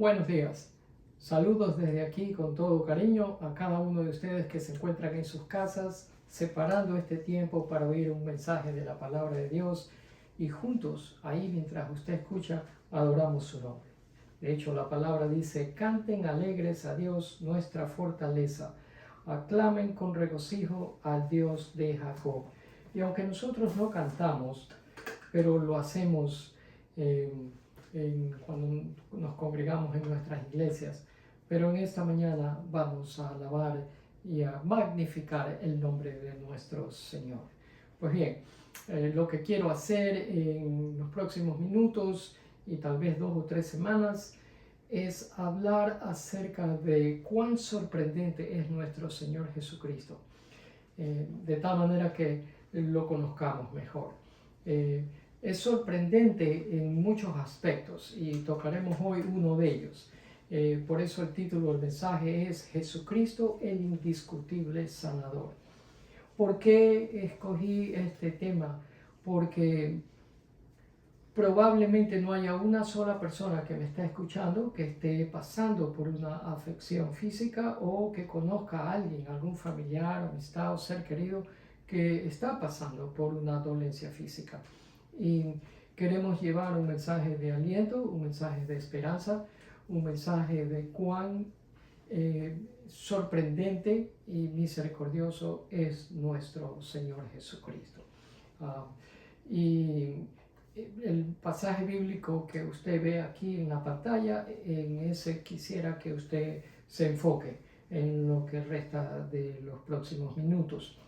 Buenos días. Saludos desde aquí con todo cariño a cada uno de ustedes que se encuentran en sus casas, separando este tiempo para oír un mensaje de la palabra de Dios y juntos, ahí mientras usted escucha, adoramos su nombre. De hecho, la palabra dice: canten alegres a Dios nuestra fortaleza, aclamen con regocijo al Dios de Jacob. Y aunque nosotros no cantamos, pero lo hacemos cuando nos congregamos en nuestras iglesias. Pero en esta mañana vamos a alabar y a magnificar el nombre de nuestro Señor. Pues bien, lo que quiero hacer en los próximos minutos y tal vez 2 o 3 semanas es hablar acerca de cuán sorprendente es nuestro Señor Jesucristo, de tal manera que lo conozcamos mejor. Es sorprendente en muchos aspectos y tocaremos hoy uno de ellos. Por eso el título del mensaje es Jesucristo el indiscutible sanador. ¿Por qué escogí este tema? Porque probablemente no haya una sola persona que me está escuchando que esté pasando por una afección física o que conozca a alguien, algún familiar, amistad o ser querido que está pasando por una dolencia física. Y queremos llevar un mensaje de aliento, un mensaje de esperanza, un mensaje de cuán sorprendente y misericordioso es nuestro Señor Jesucristo. Y el pasaje bíblico que usted ve aquí en la pantalla, en ese quisiera que usted se enfoque en lo que resta de los próximos minutos.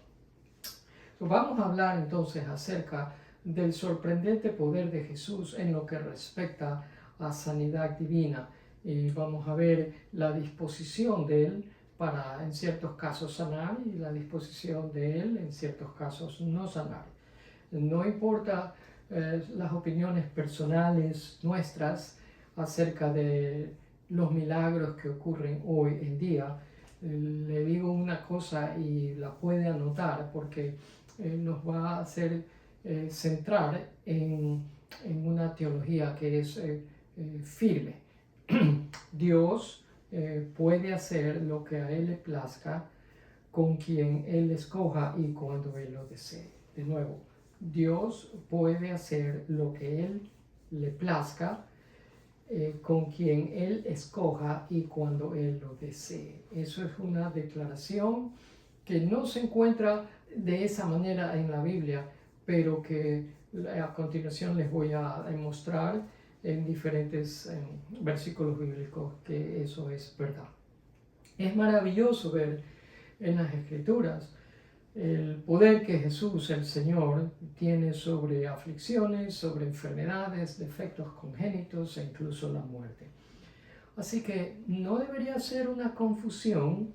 Vamos a hablar entonces acerca del sorprendente poder de Jesús en lo que respecta a sanidad divina. Y vamos a ver la disposición de Él para en ciertos casos sanar y la disposición de Él en ciertos casos no sanar. No importa las opiniones personales nuestras acerca de los milagros que ocurren hoy en día. Le digo una cosa y la puede anotar porque nos va a hacer centrar en una teología que es firme. Dios puede hacer lo que a Él le plazca, con quien Él escoja y cuando Él lo desee. De nuevo, Dios puede hacer lo que Él le plazca, con quien Él escoja y cuando Él lo desee. Eso es una declaración que no se encuentra de esa manera en la Biblia, pero que a continuación les voy a mostrar en diferentes versículos bíblicos que eso es verdad. Es maravilloso ver en las Escrituras el poder que Jesús, el Señor, tiene sobre aflicciones, sobre enfermedades, defectos congénitos e incluso la muerte. Así que no debería ser una confusión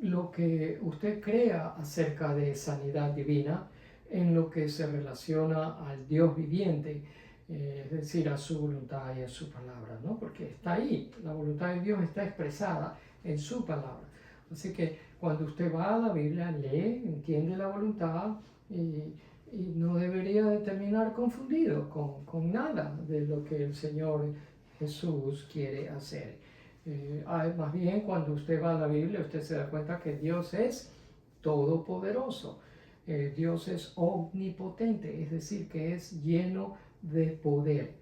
lo que usted crea acerca de sanidad divina en lo que se relaciona al Dios viviente, es decir, a su voluntad y a su palabra, ¿no? Porque está ahí, la voluntad de Dios está expresada en su palabra. Así que cuando usted va a la Biblia, lee, entiende la voluntad y no debería de terminar confundido con nada de lo que el Señor Jesús quiere hacer. Más bien, cuando usted va a la Biblia, usted se da cuenta que Dios es todopoderoso. Dios es omnipotente, es decir, que es lleno de poder.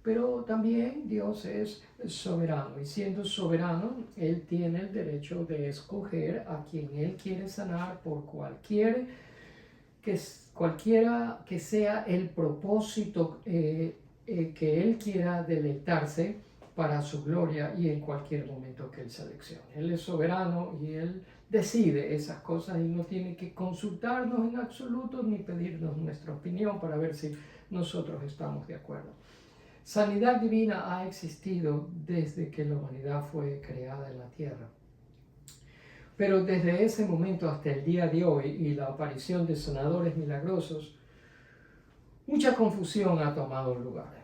Pero también Dios es soberano y siendo soberano, Él tiene el derecho de escoger a quien Él quiere sanar por cualquiera que sea el propósito que Él quiera deleitarse para su gloria y en cualquier momento que Él seleccione. Él es soberano y Él decide esas cosas y no tiene que consultarnos en absoluto ni pedirnos nuestra opinión para ver si nosotros estamos de acuerdo. Sanidad divina ha existido desde que la humanidad fue creada en la tierra. Pero desde ese momento hasta el día de hoy y la aparición de sanadores milagrosos, mucha confusión ha tomado lugar.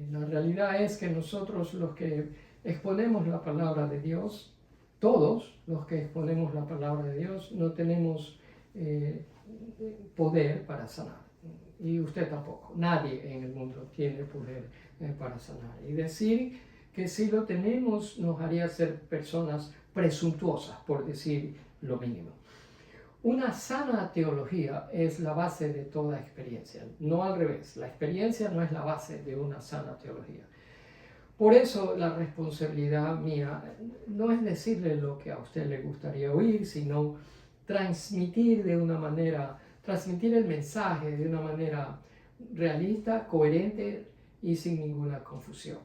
La realidad es que nosotros los que exponemos la palabra de Dios, todos los que exponemos la palabra de Dios, no tenemos poder para sanar. Y usted tampoco. Nadie en el mundo tiene poder para sanar. Y decir que si lo tenemos nos haría ser personas presuntuosas, por decir lo mínimo. Una sana teología es la base de toda experiencia, no al revés. La experiencia no es la base de una sana teología. Por eso la responsabilidad mía no es decirle lo que a usted le gustaría oír, sino transmitir el mensaje de una manera realista, coherente y sin ninguna confusión.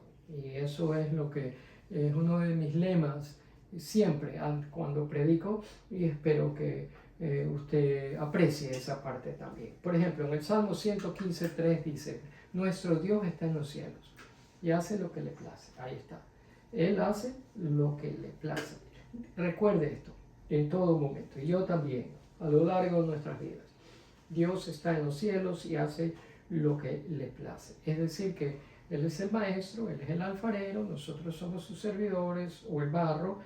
Y eso es lo que es uno de mis lemas siempre cuando predico, y espero que usted aprecie esa parte también. Por ejemplo, en el Salmo 115:3 dice: nuestro Dios está en los cielos y hace lo que le place. Ahí está. Él hace lo que le place. Recuerde esto en todo momento, y yo también, a lo largo de nuestras vidas. Dios está en los cielos y hace lo que le place. Es decir, que Él es el maestro, Él es el alfarero, nosotros somos sus servidores o el barro,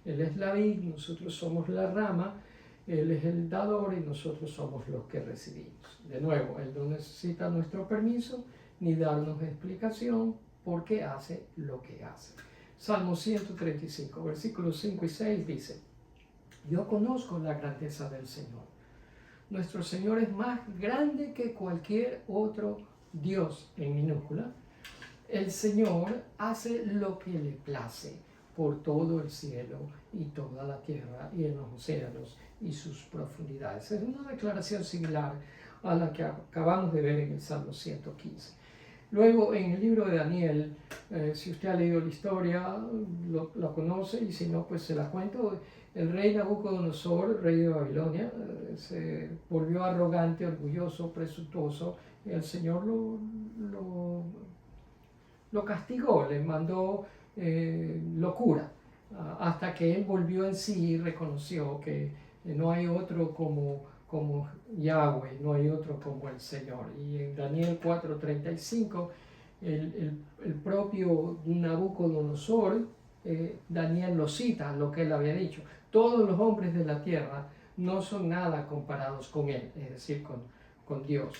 Él es la vid, nosotros somos la rama, Él es el dador y nosotros somos los que recibimos. De nuevo, Él no necesita nuestro permiso ni darnos explicación porque hace lo que hace. Salmo 135, versículos 5 y 6 dice: yo conozco la grandeza del Señor. Nuestro Señor es más grande que cualquier otro Dios, en minúscula. El Señor hace lo que le place por todo el cielo y toda la tierra y en los océanos y sus profundidades. Es una declaración similar a la que acabamos de ver en el Salmo 115. Luego, en el libro de Daniel, si usted ha leído la historia, lo conoce, y si no, pues se la cuento. El rey Nabucodonosor, rey de Babilonia, se volvió arrogante, orgulloso, presuntuoso, y el Señor lo castigó, le mandó locura, hasta que él volvió en sí y reconoció que no hay otro como Yahweh, no hay otro como el Señor. Y en Daniel 4:35, el propio Nabucodonosor, Daniel lo cita, lo que él había dicho: todos los hombres de la tierra no son nada comparados con él, es decir, con Dios.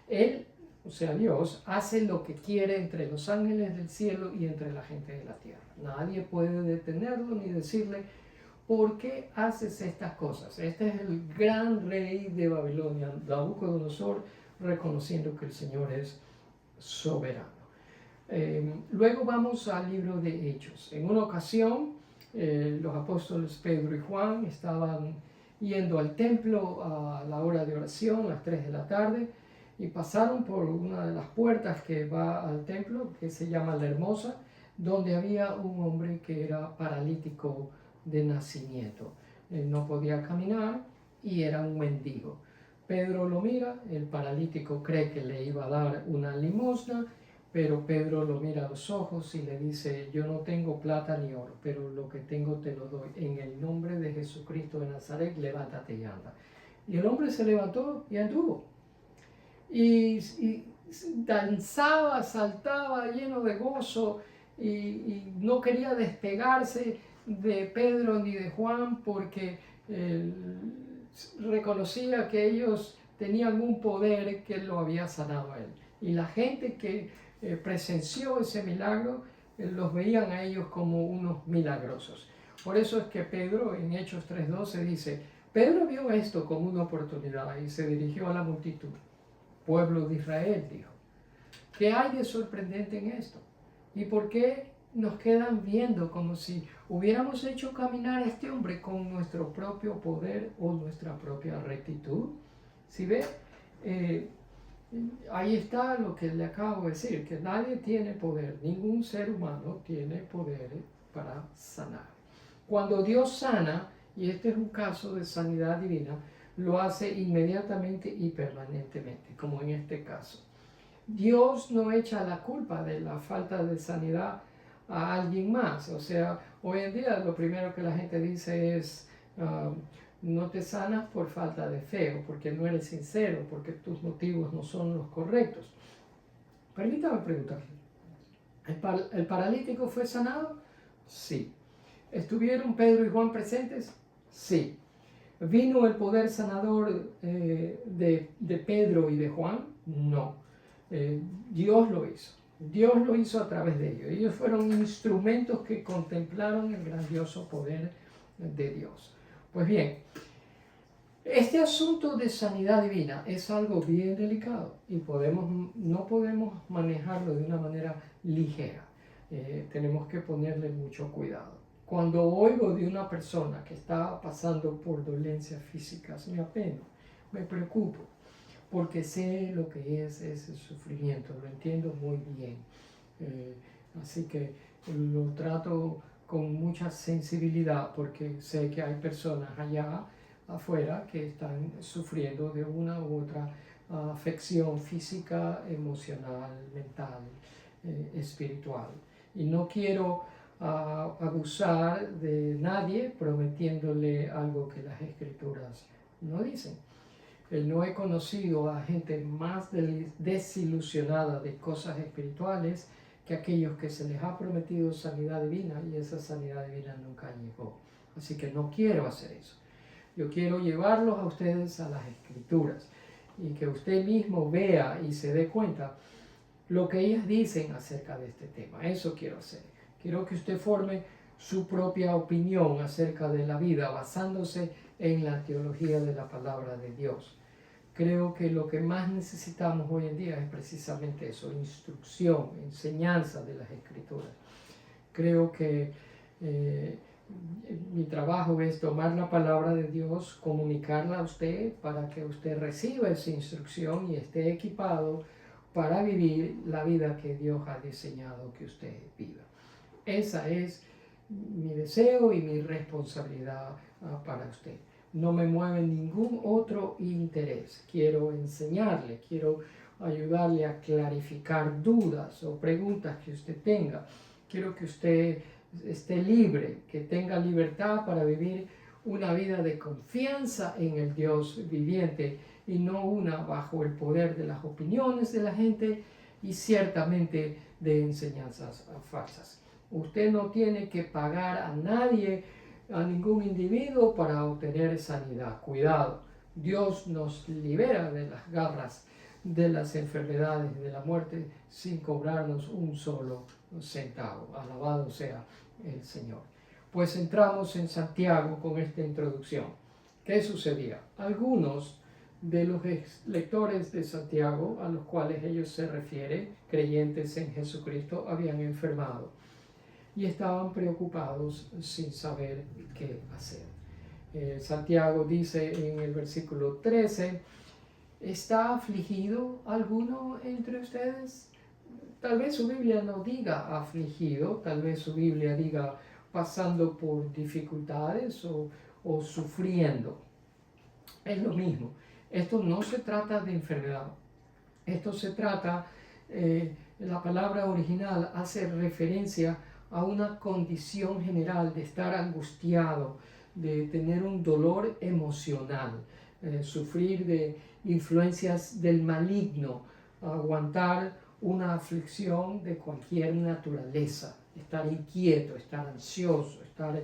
Él, o sea, Dios, hace lo que quiere entre los ángeles del cielo y entre la gente de la tierra. Nadie puede detenerlo ni decirle: ¿por qué haces estas cosas? Este es el gran rey de Babilonia, Nabucodonosor, reconociendo que el Señor es soberano. Luego vamos al libro de Hechos. En una ocasión, los apóstoles Pedro y Juan estaban yendo al templo a la hora de oración, a las 3 de la tarde, y pasaron por una de las puertas que va al templo, que se llama La Hermosa, donde había un hombre que era paralítico de nacimiento. No podía caminar y era un mendigo. Pedro lo mira, el paralítico cree que le iba a dar una limosna, pero Pedro lo mira a los ojos y le dice: yo no tengo plata ni oro, pero lo que tengo te lo doy. En el nombre de Jesucristo de Nazaret, levántate y anda. Y el hombre se levantó y anduvo. Y danzaba, saltaba lleno de gozo, y no quería despegarse de Pedro ni de Juan, porque reconocía que ellos tenían un poder que lo había sanado a él. Y la gente que presenció ese milagro, los veían a ellos como unos milagrosos. Por eso es que Pedro, en Hechos 3:12, dice: Pedro vio esto como una oportunidad y se dirigió a la multitud. Pueblo de Israel, dijo, ¿qué hay de sorprendente en esto? ¿Y por qué nos quedan viendo como si hubiéramos hecho caminar a este hombre con nuestro propio poder o nuestra propia rectitud? ¿Sí ve? Ahí está lo que le acabo de decir, que nadie tiene poder, ningún ser humano tiene poder para sanar. Cuando Dios sana, y este es un caso de sanidad divina, lo hace inmediatamente y permanentemente, como en este caso. Dios no echa la culpa de la falta de sanidad a alguien más. O sea, hoy en día lo primero que la gente dice es: no te sanas por falta de fe, o porque no eres sincero, porque tus motivos no son los correctos. Permítame preguntar, ¿el paralítico fue sanado? Sí. ¿Estuvieron Pedro y Juan presentes? Sí. ¿Vino el poder sanador de Pedro y de Juan? No. Dios lo hizo. Dios lo hizo a través de ellos. Ellos fueron instrumentos que contemplaron el grandioso poder de Dios. Pues bien, este asunto de sanidad divina es algo bien delicado y no podemos manejarlo de una manera ligera. Tenemos que ponerle mucho cuidado. Cuando oigo de una persona que está pasando por dolencias físicas, me apeno, me preocupo, porque sé lo que es ese sufrimiento, lo entiendo muy bien. Así que lo trato con mucha sensibilidad, porque sé que hay personas allá afuera que están sufriendo de una u otra afección física, emocional, mental, espiritual. Y no quiero abusar de nadie prometiéndole algo que las escrituras no dicen. No he conocido a gente más desilusionada de cosas espirituales que aquellos que se les ha prometido sanidad divina y esa sanidad divina nunca llegó. Así que no quiero hacer eso. Yo quiero llevarlos a ustedes a las escrituras y que usted mismo vea y se dé cuenta lo que ellas dicen acerca de este tema. Eso quiero hacer. Quiero que usted forme su propia opinión acerca de la vida basándose en la teología de la palabra de Dios. Creo que lo que más necesitamos hoy en día es precisamente eso, instrucción, enseñanza de las escrituras. Creo que mi trabajo es tomar la palabra de Dios, comunicarla a usted para que usted reciba esa instrucción y esté equipado para vivir la vida que Dios ha diseñado que usted viva. Esa es mi deseo y mi responsabilidad para usted. No me mueve ningún otro interés. Quiero enseñarle, quiero ayudarle a clarificar dudas o preguntas que usted tenga. Quiero que usted esté libre, que tenga libertad para vivir una vida de confianza en el Dios viviente y no una bajo el poder de las opiniones de la gente y ciertamente de enseñanzas falsas. Usted no tiene que pagar a nadie, a ningún individuo para obtener sanidad. Cuidado, Dios nos libera de las garras de las enfermedades, de la muerte, sin cobrarnos un solo centavo. Alabado sea el Señor. Pues entramos en Santiago con esta introducción. ¿Qué sucedía? Algunos de los lectores de Santiago, a los cuales ellos se refieren, creyentes en Jesucristo, habían enfermado y estaban preocupados sin saber qué hacer. Santiago dice en el versículo 13, ¿está afligido alguno entre ustedes? Tal vez su Biblia no diga afligido, tal vez su Biblia diga pasando por dificultades o sufriendo. Es lo mismo. Esto no se trata de enfermedad. Esto se trata, la palabra original hace referencia a una condición general de estar angustiado, de tener un dolor emocional, sufrir de influencias del maligno, aguantar una aflicción de cualquier naturaleza, estar inquieto, estar ansioso, estar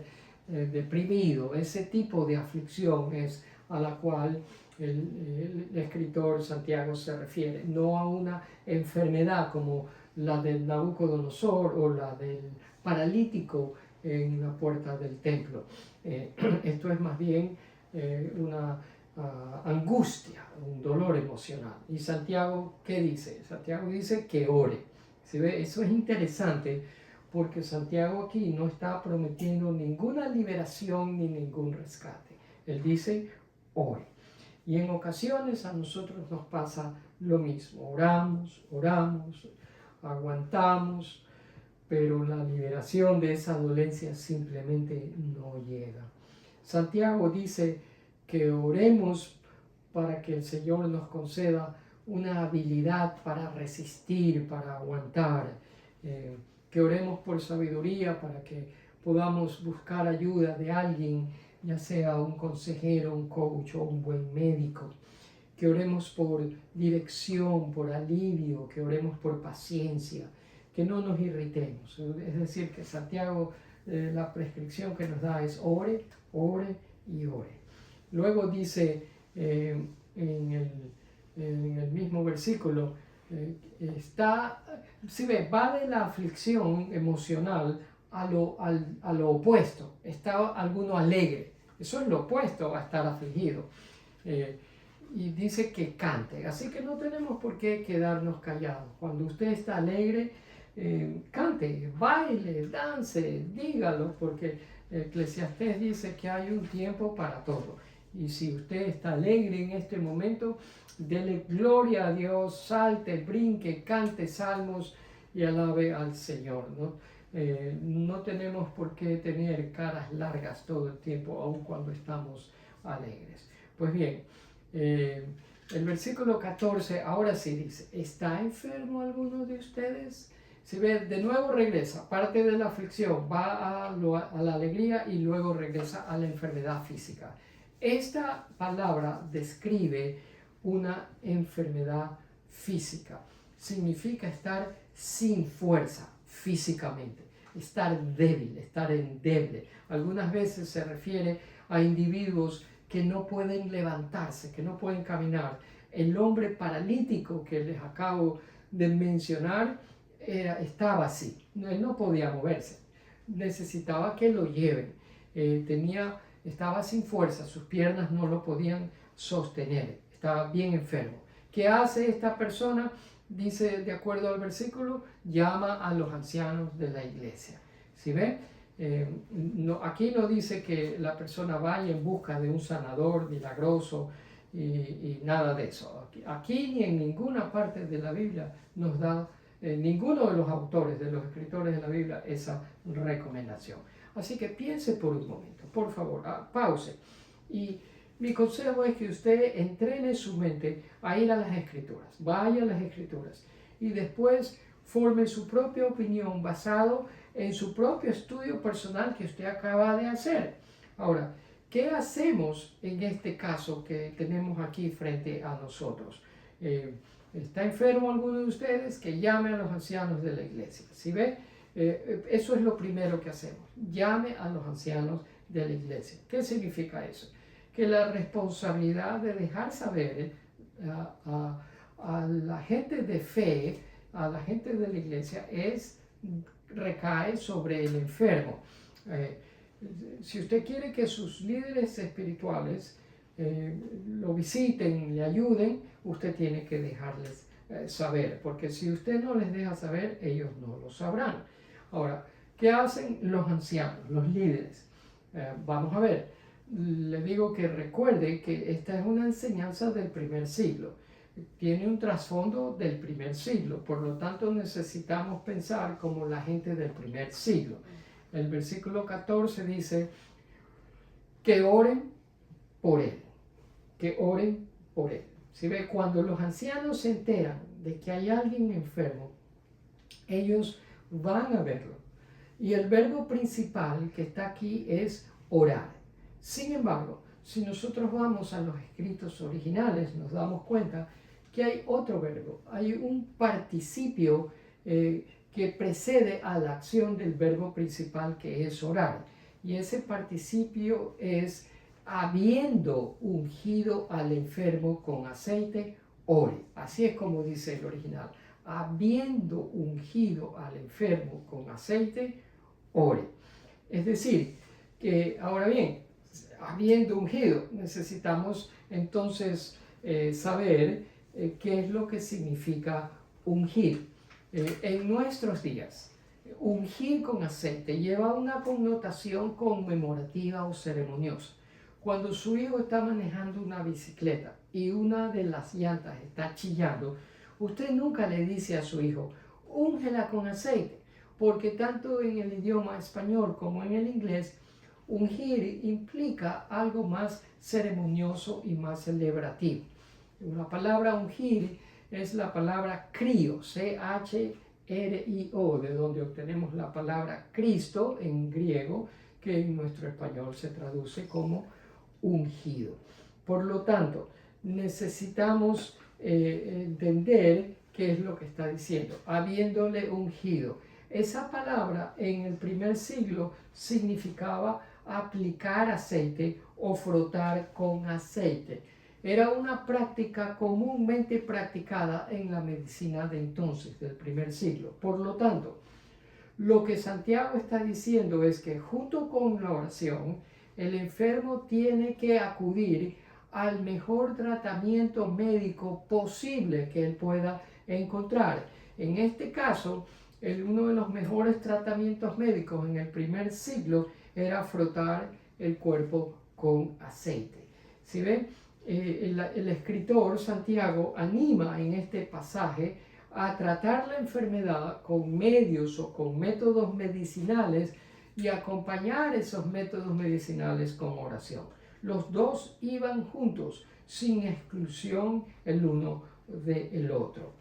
deprimido. Ese tipo de aflicción es a la cual el escritor Santiago se refiere, no a una enfermedad como la del Nabucodonosor o la del paralítico en la puerta del templo. Esto es más bien una angustia, un dolor emocional. ¿Y Santiago qué dice? Santiago dice que ore. ¿Se ve? Eso es interesante porque Santiago aquí no está prometiendo ninguna liberación ni ningún rescate. Él dice, ore. Y en ocasiones a nosotros nos pasa lo mismo. Oramos, aguantamos, pero la liberación de esa dolencia simplemente no llega. Santiago dice que oremos para que el Señor nos conceda una habilidad para resistir, para aguantar, que oremos por sabiduría para que podamos buscar ayuda de alguien, ya sea un consejero, un coach o un buen médico, que oremos por dirección, por alivio, que oremos por paciencia, que no nos irritemos. Es decir, que Santiago, la prescripción que nos da es ore, ore y ore. Luego dice en el mismo versículo, Si ve, va de la aflicción emocional a lo opuesto. Está alguno alegre. Eso es lo opuesto a estar afligido. Y dice que cante. Así que no tenemos por qué quedarnos callados. Cuando usted está alegre, cante, baile, dance, dígalo, porque Eclesiastés dice que hay un tiempo para todo. Y si usted está alegre en este momento, dele gloria a Dios, salte, brinque, cante salmos y alabe al Señor, ¿no? No tenemos por qué tener caras largas todo el tiempo, aun cuando estamos alegres. Pues bien, el versículo 14 ahora sí dice, ¿está enfermo alguno de ustedes? Si ve, de nuevo regresa, parte de la aflicción, va a la alegría y luego regresa a la enfermedad física. Esta palabra describe una enfermedad física. Significa estar sin fuerza físicamente, estar débil, estar endeble. Algunas veces se refiere a individuos que no pueden levantarse, que no pueden caminar. El hombre paralítico que les acabo de mencionar estaba así, él no podía moverse, necesitaba que lo lleven, estaba sin fuerza, sus piernas no lo podían sostener, estaba bien enfermo. ¿Qué hace esta persona? Dice, de acuerdo al versículo, llama a los ancianos de la iglesia. ¿Sí ve? Aquí no dice que la persona vaya en busca de un sanador milagroso y nada de eso. Aquí ni en ninguna parte de la Biblia nos da ninguno de los autores, de los escritores de la Biblia, esa recomendación. Así que piense por un momento, por favor, pause. Y mi consejo es que usted entrene su mente a ir a las escrituras, vaya a las escrituras y después forme su propia opinión basado en su propio estudio personal que usted acaba de hacer. Ahora, ¿qué hacemos en este caso que tenemos aquí frente a nosotros? ¿Está enfermo alguno de ustedes? Que llame a los ancianos de la iglesia. ¿Sí ve? Eso es lo primero que hacemos. Llame a los ancianos de la iglesia. ¿Qué significa eso? Que la responsabilidad de dejar saber a la gente de fe, a la gente de la iglesia, recae sobre el enfermo. Si usted quiere que sus líderes espirituales lo visiten, le ayuden, usted tiene que dejarles saber, porque si usted no les deja saber, ellos no lo sabrán. Ahora, ¿qué hacen los ancianos, los líderes? Vamos a ver, le digo que recuerde que esta es una enseñanza del primer siglo, tiene un trasfondo del primer siglo, por lo tanto necesitamos pensar como la gente del primer siglo. El versículo 14 dice que oren por él, que oren por él. ¿Sí ve? Cuando los ancianos se enteran de que hay alguien enfermo, ellos van a verlo. Y el verbo principal que está aquí es orar. Sin embargo, si nosotros vamos a los escritos originales, nos damos cuenta que hay otro verbo, hay un participio que precede a la acción del verbo principal que es orar. Y ese participio es habiendo ungido al enfermo con aceite, ore. Así es como dice el original. Habiendo ungido al enfermo con aceite, ore. Es decir, que ahora bien, habiendo ungido, necesitamos entonces saber qué es lo que significa ungir. En nuestros días, ungir con aceite lleva una connotación conmemorativa o ceremoniosa. Cuando su hijo está manejando una bicicleta y una de las llantas está chillando, usted nunca le dice a su hijo, úngela con aceite, porque tanto en el idioma español como en el inglés, ungir implica algo más ceremonioso y más celebrativo. La palabra ungir es la palabra crio, C-H-R-I-O, de donde obtenemos la palabra Cristo en griego, que en nuestro español se traduce como ungido. Por lo tanto, necesitamos entender qué es lo que está diciendo, habiéndole ungido. Esa palabra en el primer siglo significaba aplicar aceite o frotar con aceite. Era una práctica comúnmente practicada en la medicina de entonces, del primer siglo. Por lo tanto, lo que Santiago está diciendo es que junto con la oración, el enfermo tiene que acudir al mejor tratamiento médico posible que él pueda encontrar. En este caso, uno de los mejores tratamientos médicos en el primer siglo era frotar el cuerpo con aceite. ¿Sí ven? El escritor Santiago anima en este pasaje a tratar la enfermedad con medios o con métodos medicinales y acompañar esos métodos medicinales con oración. Los dos iban juntos, sin exclusión el uno del otro.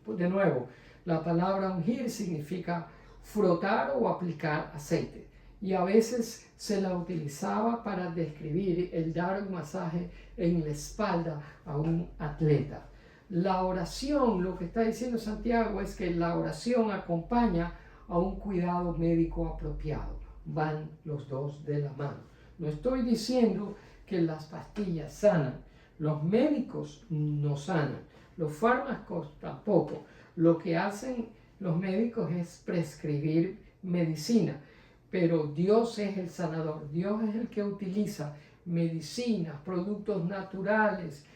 De nuevo, la palabra ungir significa frotar o aplicar aceite, y a veces se la utilizaba para describir el dar un masaje en la espalda a un atleta. La oración, lo que está diciendo Santiago es que la oración acompaña a un cuidado médico apropiado. Van los dos de la mano. No estoy diciendo que las pastillas sanan. Los médicos no sanan. Los fármacos tampoco. Lo que hacen los médicos es prescribir medicina. Pero Dios es el sanador. Dios es el que utiliza medicinas, productos naturales,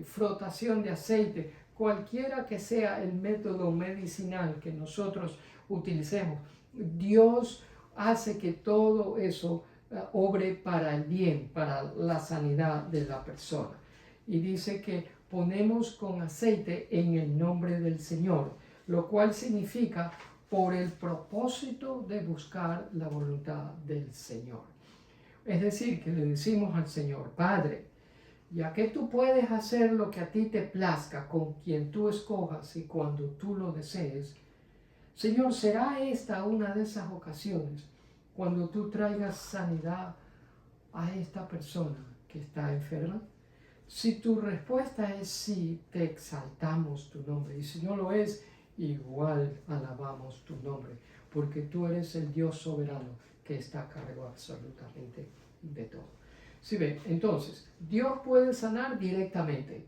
frotación de aceite, cualquiera que sea el método medicinal que nosotros utilicemos. Dios hace que todo eso obre para el bien, para la sanidad de la persona. Y dice que ponemos con aceite en el nombre del Señor, lo cual significa por el propósito de buscar la voluntad del Señor. Es decir, que le decimos al Señor: Padre, ya que tú puedes hacer lo que a ti te plazca con quien tú escojas y cuando tú lo desees, Señor, ¿será esta una de esas ocasiones cuando tú traigas sanidad a esta persona que está enferma? Si tu respuesta es sí, te exaltamos tu nombre. Y si no lo es, igual alabamos tu nombre, porque tú eres el Dios soberano que está a cargo absolutamente de todo. ¿Sí ven? Entonces, Dios puede sanar directamente,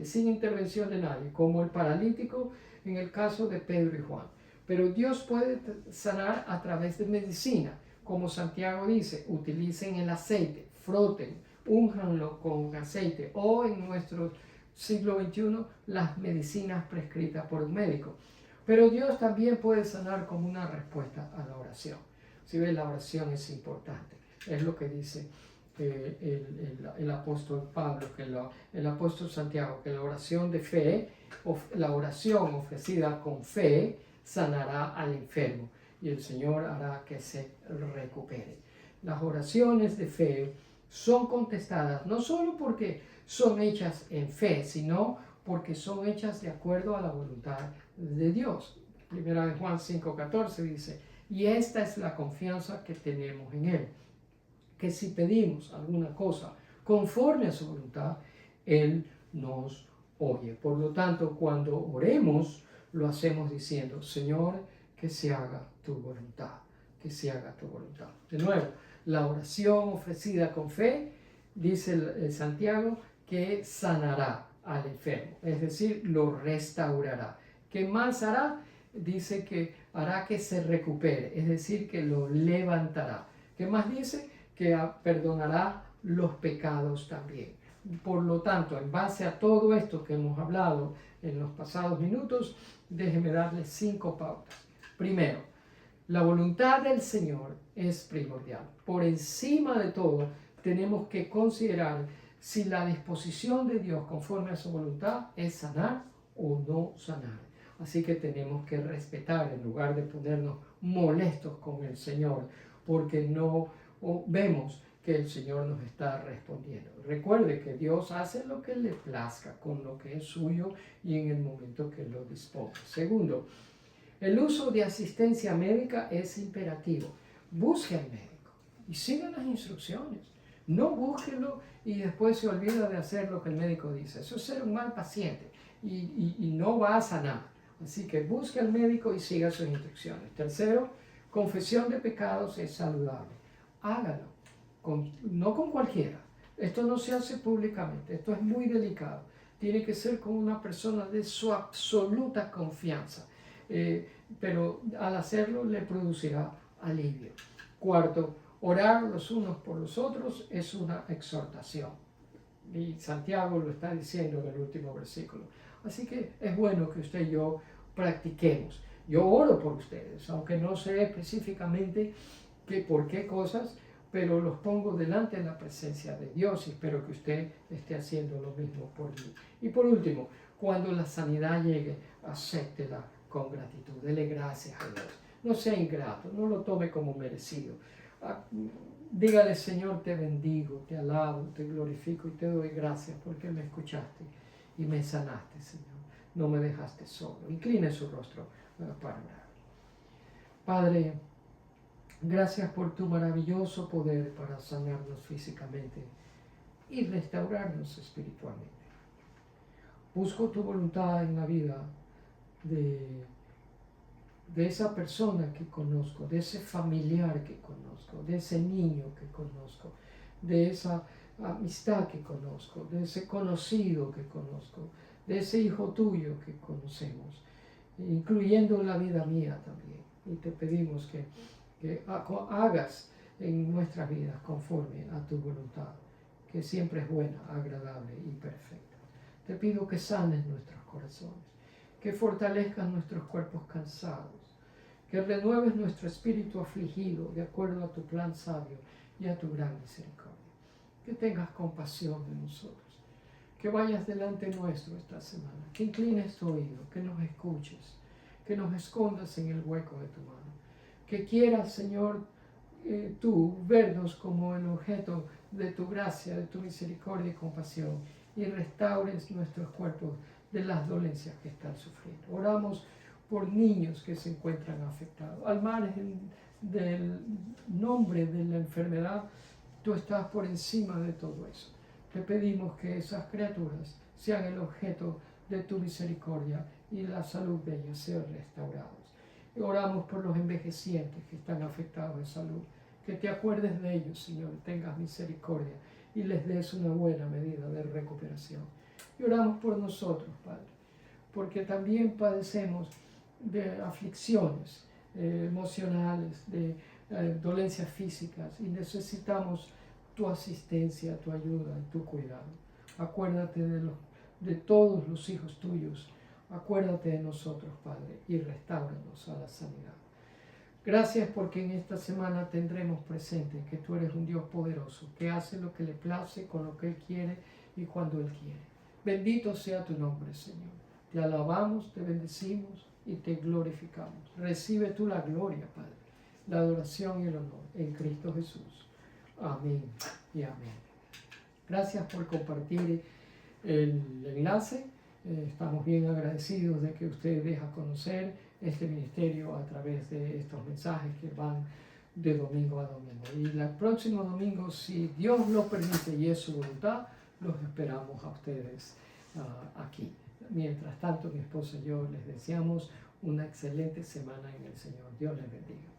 sin intervención de nadie, como el paralítico en el caso de Pedro y Juan. Pero Dios puede sanar a través de medicina, como Santiago dice: utilicen el aceite, froten, únjanlo con aceite, o en nuestro siglo XXI, las medicinas prescritas por un médico. Pero Dios también puede sanar como una respuesta a la oración. Si ven, la oración es importante. Es lo que dice el apóstol Pablo, el apóstol Santiago, que la oración de fe, la oración ofrecida con fe, sanará al enfermo y el Señor hará que se recupere. Las oraciones de fe son contestadas no solo porque son hechas en fe, sino porque son hechas de acuerdo a la voluntad de Dios. Primera de Juan 5:14 dice: y esta es la confianza que tenemos en Él, que si pedimos alguna cosa conforme a su voluntad, Él nos oye. Por lo tanto, cuando oremos, lo hacemos diciendo: Señor, que se haga tu voluntad, que se haga tu voluntad. De nuevo, la oración ofrecida con fe, dice Santiago, que sanará al enfermo, es decir, lo restaurará. ¿Qué más hará? Dice que hará que se recupere, es decir, que lo levantará. ¿Qué más dice? Que perdonará los pecados también. Por lo tanto, en base a todo esto que hemos hablado en los pasados minutos, déjeme darles 5 pautas. Primero, la voluntad del Señor es primordial. Por encima de todo, tenemos que considerar si la disposición de Dios conforme a su voluntad es sanar o no sanar. Así que tenemos que respetar en lugar de ponernos molestos con el Señor, porque no vemos que el Señor nos está respondiendo. Recuerde que Dios hace lo que le plazca con lo que es suyo y en el momento que lo disponga. Segundo, el uso de asistencia médica es imperativo. Busque al médico y siga las instrucciones. No búsquelo y después se olvida de hacer lo que el médico dice. Eso es ser un mal paciente y no va a sanar. Así que busque al médico y siga sus instrucciones. Tercero, confesión de pecados es saludable. Hágalo, no con cualquiera, Esto no se hace públicamente, esto es muy delicado. Tiene que ser con una persona de su absoluta confianza, pero al hacerlo le producirá alivio. Cuarto, orar los unos por los otros es una exhortación. Y Santiago lo está diciendo en el último versículo. Así que es bueno que usted y yo practiquemos. Yo oro por ustedes, aunque no sé específicamente por qué cosas, pero los pongo delante de la presencia de Dios y espero que usted esté haciendo lo mismo por mí. Y por último, cuando la sanidad llegue, acéptela con gratitud, dele gracias a Dios. No sea ingrato, no lo tome como merecido. Dígale, Señor, te bendigo, te alabo, te glorifico y te doy gracias porque me escuchaste y me sanaste, Señor. No me dejaste solo. Incline su rostro para orar. Padre, gracias por tu maravilloso poder para sanarnos físicamente y restaurarnos espiritualmente. Busco tu voluntad en la vida de esa persona que conozco, de ese familiar que conozco, de ese niño que conozco, de esa amistad que conozco, de ese conocido que conozco, de ese hijo tuyo que conocemos, incluyendo la vida mía también. Y te pedimos que hagas en nuestras vidas conforme a tu voluntad, que siempre es buena, agradable y perfecta. Te pido que sanes nuestros corazones, que fortalezcas nuestros cuerpos cansados, que renueves nuestro espíritu afligido de acuerdo a tu plan sabio y a tu gran misericordia. Que tengas compasión de nosotros, que vayas delante nuestro esta semana, que inclines tu oído, que nos escuches, que nos escondas en el hueco de tu mano, que quieras, Señor, tú vernos como el objeto de tu gracia, de tu misericordia y compasión, y restaures nuestros cuerpos de las dolencias que están sufriendo. Oramos por niños que se encuentran afectados. Al margen del nombre de la enfermedad, tú estás por encima de todo eso. Te pedimos que esas criaturas sean el objeto de tu misericordia y la salud de ellas sea restaurada. Y oramos por los envejecientes que están afectados de salud. Que te acuerdes de ellos, Señor, tengas misericordia y les des una buena medida de recuperación. Y oramos por nosotros, Padre, porque también padecemos de aflicciones emocionales, de dolencias físicas y necesitamos tu asistencia, tu ayuda y tu cuidado. Acuérdate de todos los hijos tuyos. Acuérdate de nosotros, Padre, y restáuranos a la sanidad. Gracias porque en esta semana tendremos presente que tú eres un Dios poderoso, que hace lo que le place, con lo que Él quiere y cuando Él quiere. Bendito sea tu nombre, Señor. Te alabamos, te bendecimos y te glorificamos. Recibe tú la gloria, Padre, la adoración y el honor en Cristo Jesús. Amén y amén. Gracias por compartir el enlace. Estamos bien agradecidos de que usted deja conocer este ministerio a través de estos mensajes que van de domingo a domingo. Y el próximo domingo, si Dios lo permite y es su voluntad, los esperamos a ustedes aquí. Mientras tanto, mi esposa y yo les deseamos una excelente semana en el Señor. Dios les bendiga.